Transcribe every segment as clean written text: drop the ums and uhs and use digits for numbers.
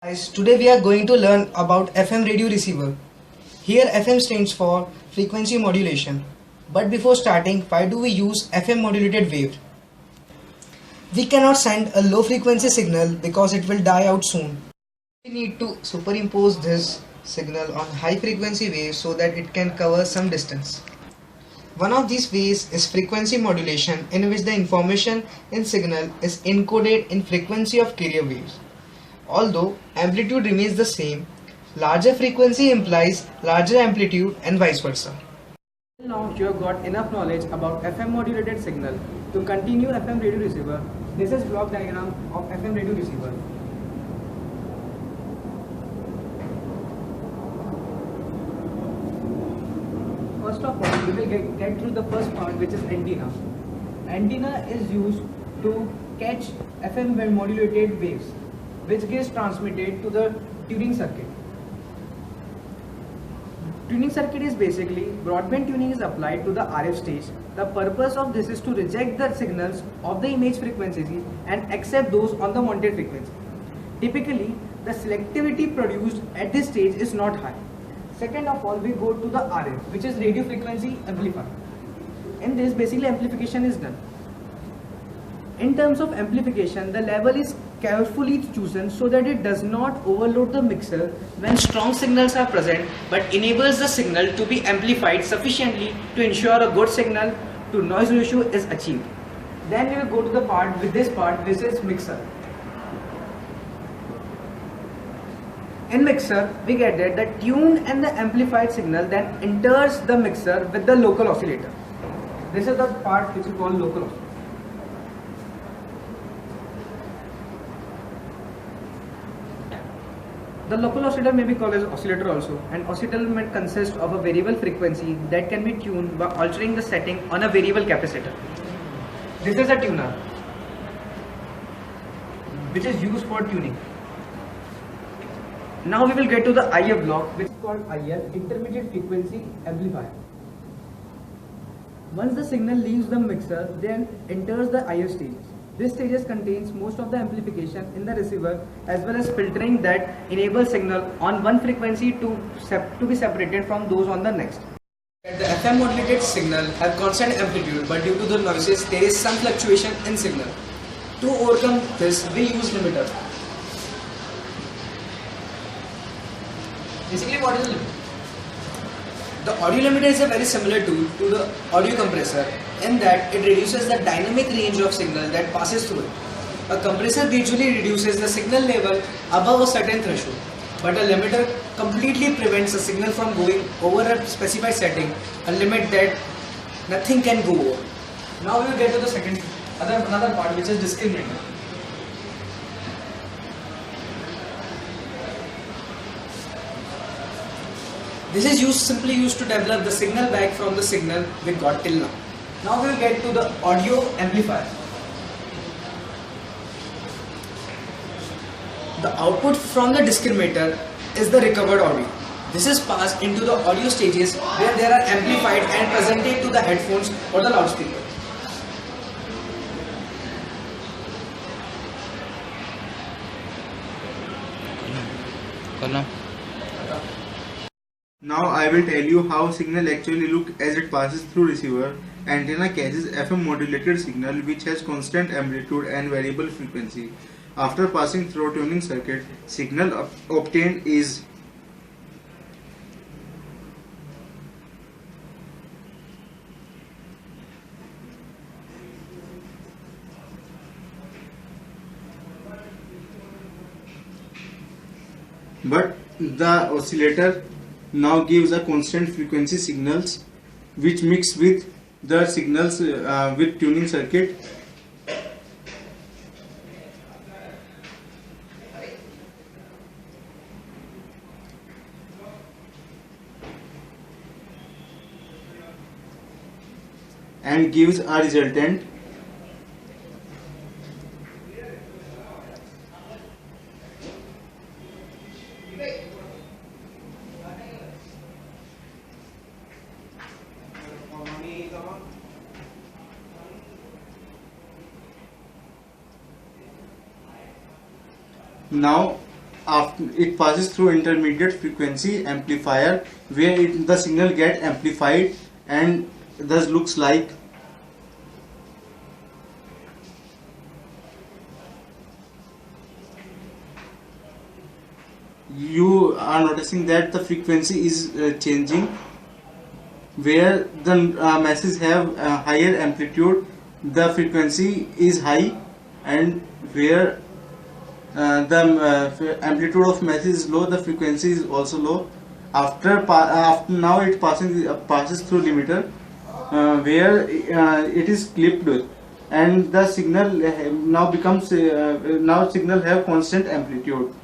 Guys, today we are going to learn about FM radio receiver. Here FM stands for frequency modulation. But before starting, why do we use FM modulated wave? We cannot send a low frequency signal because it will die out soon. We need to superimpose this signal on high frequency waves so that it can cover some distance. One of these ways is frequency modulation, in which the information in signal is encoded in frequency of carrier waves. Although amplitude remains the same, larger frequency implies larger amplitude and vice versa. Now you have got enough knowledge about FM modulated signal. To continue FM radio receiver, this is block diagram of FM radio receiver. First of all, we will get through the first part, which is antenna. Antenna is used to catch FM modulated waves, which gets transmitted to the tuning circuit. Tuning circuit is basically broadband tuning is applied to the RF stage. The purpose of this is to reject the signals of the image frequencies and accept those on the wanted frequency. Typically, the selectivity produced at this stage is not high. Second of all, we go to the RF, which is radio frequency amplifier. In this, basically amplification is done. In terms of amplification, the level is carefully chosen so that it does not overload the mixer when strong signals are present, but enables the signal to be amplified sufficiently to ensure a good signal to noise ratio is achieved. Then we will go to the part with this part, which is mixer. In mixer, we get that the tuned and the amplified signal then enters the mixer with the local oscillator. This is the part which is called local oscillator. The local oscillator may be called as oscillator also. An oscillator consists of a variable frequency that can be tuned by altering the setting on a variable capacitor. This is a tuner, which is used for tuning. Now we will get to the IF block, which is called IL, intermediate frequency amplifier. Once the signal leaves the mixer, then enters the IF stage. This stage contains most of the amplification in the receiver as well as filtering that enables signal on one frequency to be separated from those on the next. The FM modulated signal have constant amplitude, but due to the noises there is some fluctuation in signal. To overcome this, we use limiter. Basically, what is a limiter? The audio limiter is a very similar tool to the audio compressor in that it reduces the dynamic range of signal that passes through it. A compressor usually reduces the signal level above a certain threshold, but a limiter completely prevents a signal from going over a specified setting, a limit that nothing can go over. Now we will get to the another part, which is discriminator. This is simply used to develop the signal back from the signal we got till now. Now we will get to the audio amplifier. The output from the discriminator is the recovered audio. This is passed into the audio stages where they are amplified and presented to the headphones or the loudspeaker. Now I will tell you how signal actually look as it passes through receiver. Antenna catches FM modulated signal which has constant amplitude and variable frequency. After passing through tuning circuit, signal obtained is but the oscillator now gives a constant frequency signals which mix with the signals with tuning circuit. And gives a resultant. Now after it passes through intermediate frequency amplifier, where the signal get amplified and thus looks like. You are noticing that the frequency is changing, where the masses have higher amplitude, the frequency is high, and where the amplitude of masses is low, the frequency is also low. After now it passes through limiter, where it is clipped, and the signal now becomes now signal have constant amplitude.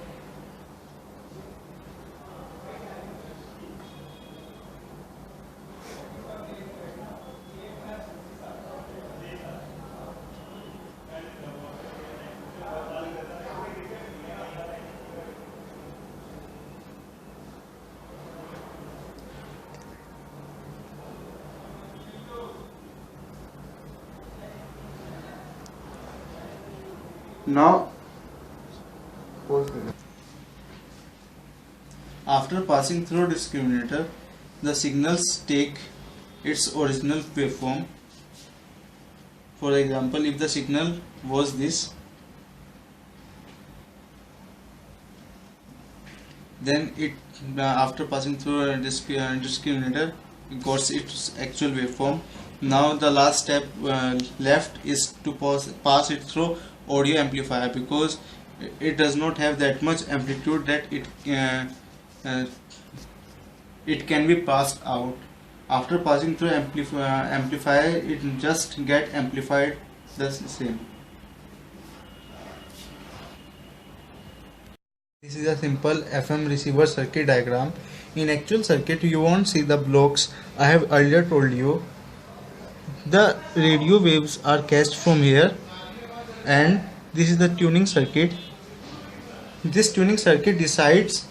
Now, after passing through discriminator, the signals take its original waveform. For example, if the signal was this, then it after passing through a discriminator, it got its actual waveform. Now the last step left is to pass it through audio amplifier, because it does not have that much amplitude that it can be passed out. After passing through amplifier, it just get amplified the same. This is a simple FM receiver circuit diagram. In actual circuit, you won't see the blocks I have earlier told you. The radio waves are catched from here, and this is the tuning circuit. This tuning circuit decides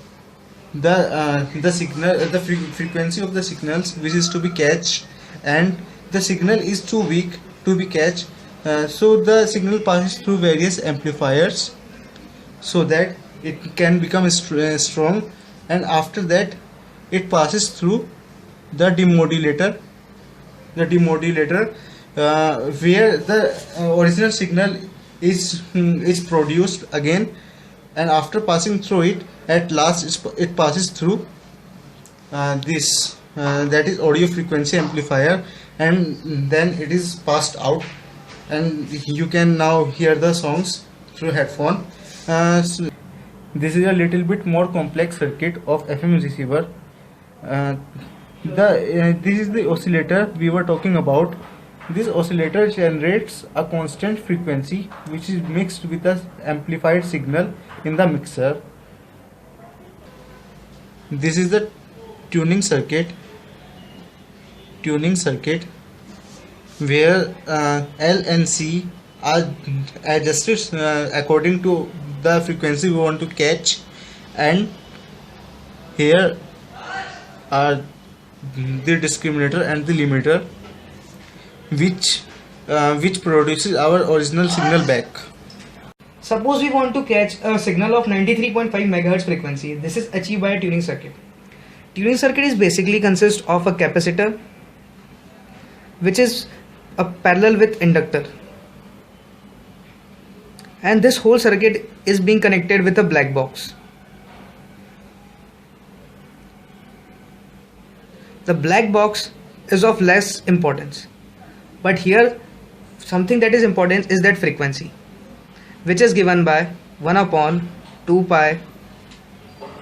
the signal, the frequency of the signals which is to be catched, and the signal is too weak to be catched, so the signal passes through various amplifiers so that it can become strong, and after that it passes through the demodulator. Where the original signal is produced again, and after passing through it, at last it passes through this that is audio frequency amplifier, and then it is passed out, and you can now hear the songs through headphone. So this is a little bit more complex circuit of FM receiver. This is the oscillator we were talking about. This oscillator generates a constant frequency which is mixed with the amplified signal in the mixer. This is the tuning circuit where L and C are adjusted according to the frequency we want to catch, and here are the discriminator and the limiter which produces our original signal back. Suppose we want to catch a signal of 93.5 MHz frequency. This is achieved by a tuning circuit. Tuning circuit is basically consists of a capacitor which is a parallel with inductor, and this whole circuit is being connected with a black box. The black box is of less importance, but here something that is important is that frequency, which is given by 1 upon 2 pi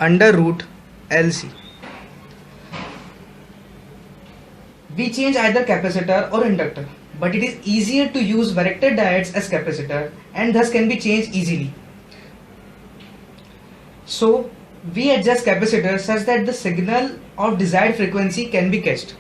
under root LC. We change either capacitor or inductor, but it is easier to use varactor diodes as capacitor and thus can be changed easily. So we adjust capacitor such that the signal of desired frequency can be catched.